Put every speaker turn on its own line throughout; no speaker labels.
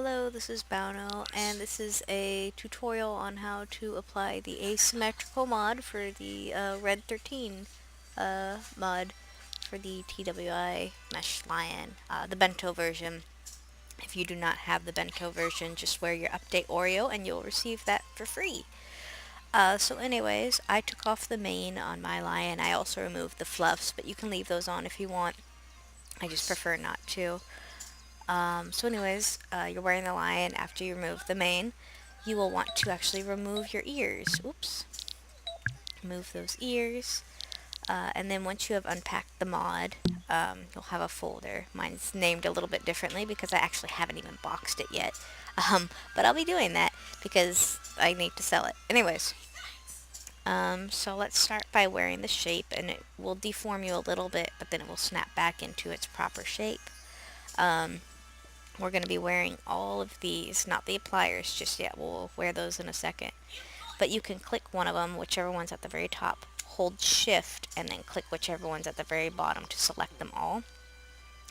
Hello, this is Bowno, and this is a tutorial on how to apply the asymmetrical mod for the Red XIII mod for the TWI Mesh Lion, the Bento version. If you do not have the Bento version, just wear your update Oreo and you'll receive that for free. So anyways, I took off the mane on my lion. I also removed the fluffs, but you can leave those on if you want. I just prefer not to. You're wearing the lion. After you remove the mane, you will want to actually remove your ears. Oops. Remove those ears. And then once you have unpacked the mod, you'll have a folder. Mine's named a little bit differently because I actually haven't even boxed it yet. But I'll be doing that because I need to sell it. Anyways, so let's start by wearing the shape, and it will deform you a little bit, but then it will snap back into its proper shape. We're going to be wearing all of these, not the appliers just yet. We'll wear those in a second. But you can click one of them, whichever one's at the very top, hold shift, and then click whichever one's at the very bottom to select them all.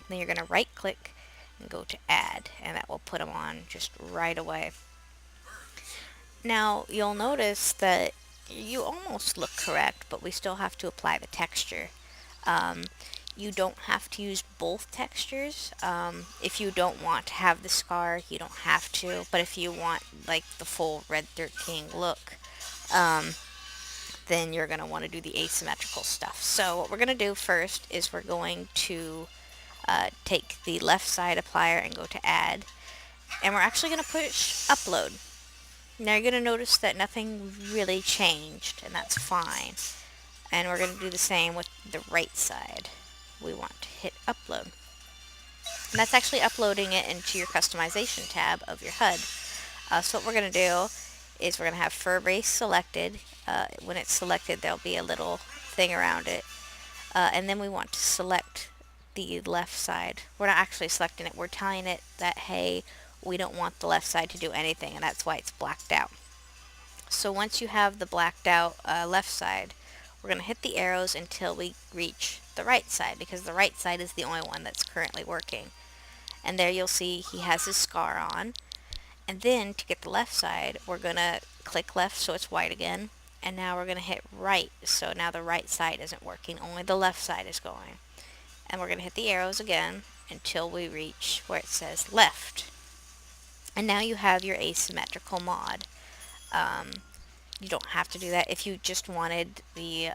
Then you're going to right click and go to add, and that will put them on just right away. Now you'll notice that you almost look correct, but we still have to apply the texture. You don't have to use both textures. If you don't want to have the scar, you don't have to. But if you want like the full Red XIII look, then you're going to want to do the asymmetrical stuff. So what we're going to do first is we're going to take the left side applier and go to add. And we're actually going to push upload. Now you're going to notice that nothing really changed, and that's fine. And we're going to do the same with the right side. We want to hit upload. And that's actually uploading it into your customization tab of your HUD. So what we're going to do is we're going to have fur base selected. When it's selected, there'll be a little thing around it. And then we want to select the left side. We're not actually selecting it. We're telling it that, hey, we don't want the left side to do anything, and that's why it's blacked out. So once you have the blacked out left side, we're going to hit the arrows until we reach the right side, because the right side is the only one that's currently working. And there you'll see he has his scar on. And then to get the left side, we're going to click left so it's white again. And now we're going to hit right, so now the right side isn't working, only the left side is going. And we're going to hit the arrows again until we reach where it says left. And now you have your asymmetrical mod. You don't have to do that. If you just wanted the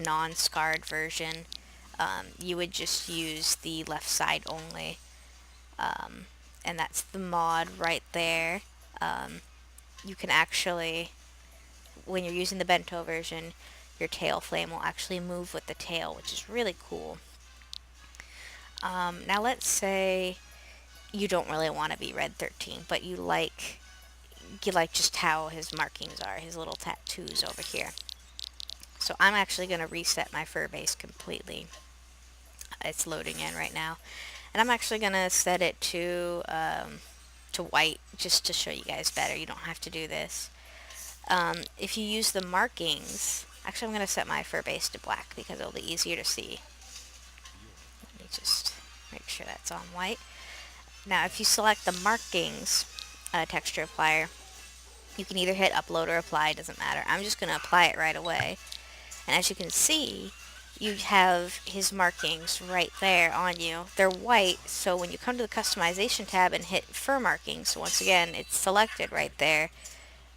non-scarred version, you would just use the left side only. And that's the mod right there. You can actually, when you're using the Bento version, your tail flame will actually move with the tail, which is really cool. Now let's say you don't really want to be Red XIII, but you like just how his markings are, his little tattoos over here. So I'm actually going to reset my fur base completely. It's loading in right now. And I'm actually going to set it to white, just to show you guys better. You don't have to do this. If you use the markings, actually I'm going to set my fur base to black because it'll be easier to see. Let me just make sure that's on white. Now if you select the markings texture applier, you can either hit upload or apply, doesn't matter. I'm just going to apply it right away. And as you can see, you have his markings right there on you. They're white, so when you come to the customization tab and hit fur markings, once again, it's selected right there.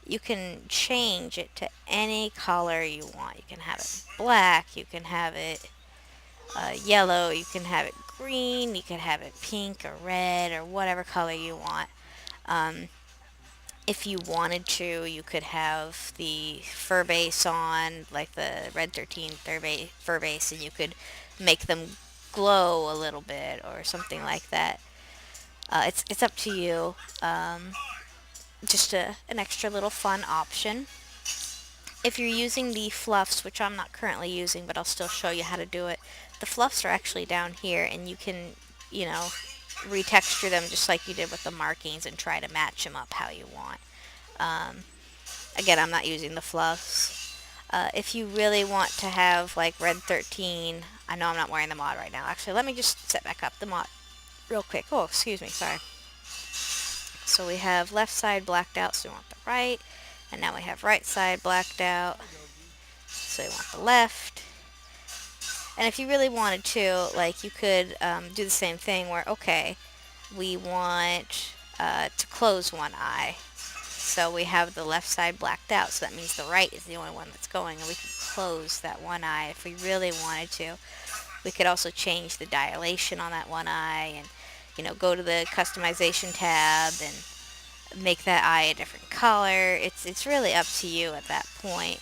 You can change it to any color you want. You can have it black, you can have it yellow, you can have it green, you can have it pink or red or whatever color you want. If you wanted to, you could have the fur base on, like the Red XIII fur base, and you could make them glow a little bit or something like that. It's up to you. Just an extra little fun option. If you're using the fluffs, which I'm not currently using, but I'll still show you how to do it, the fluffs are actually down here, and you can, retexture them just like you did with the markings and try to match them up how you want. Again, I'm not using the fluffs. If you really want to have like Red XIII, I know I'm not wearing the mod right now. Actually, let me just set back up the mod real quick. Oh, excuse me, sorry. So we have left side blacked out, so we want the right. And now we have right side blacked out, so we want the left. And if you really wanted to, like, you could do the same thing where, okay, we want to close one eye. So we have the left side blacked out, so that means the right is the only one that's going, and we could close that one eye if we really wanted to. We could also change the dilation on that one eye and, go to the customization tab and make that eye a different color. It's really up to you at that point,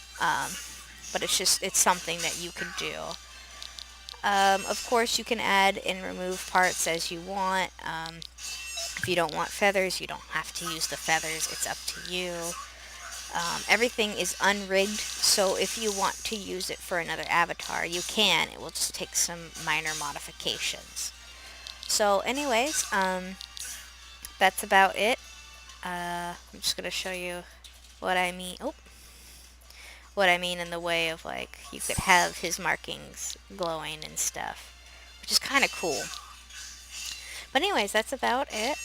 but it's something that you could do. Of course, you can add and remove parts as you want. If you don't want feathers, you don't have to use the feathers. It's up to you. Everything is unrigged, so if you want to use it for another avatar, you can. It will just take some minor modifications. So anyways, that's about it. I'm just going to show you what I mean. What I mean in the way of, like, you could have his markings glowing and stuff, which is kind of cool. But anyways, that's about it.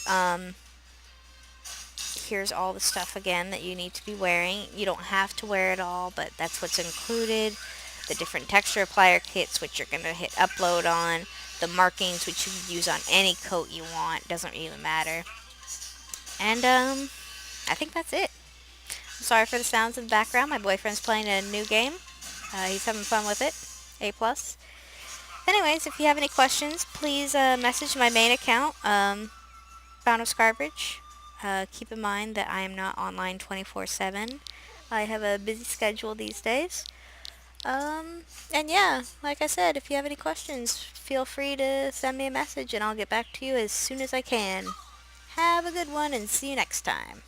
Here's all the stuff again that you need to be wearing. You don't have to wear it all, but that's what's included. The different texture applier kits, which you're going to hit upload on. The markings, which you can use on any coat you want. Doesn't really matter. And I think that's it. I'm sorry for the sounds in the background. My boyfriend's playing a new game. He's having fun with it. A+. Anyways, if you have any questions, please message my main account, Bowno Scarbridge. Keep in mind that I am not online 24/7. I have a busy schedule these days. And yeah, like I said, if you have any questions, feel free to send me a message and I'll get back to you as soon as I can. Have a good one and see you next time.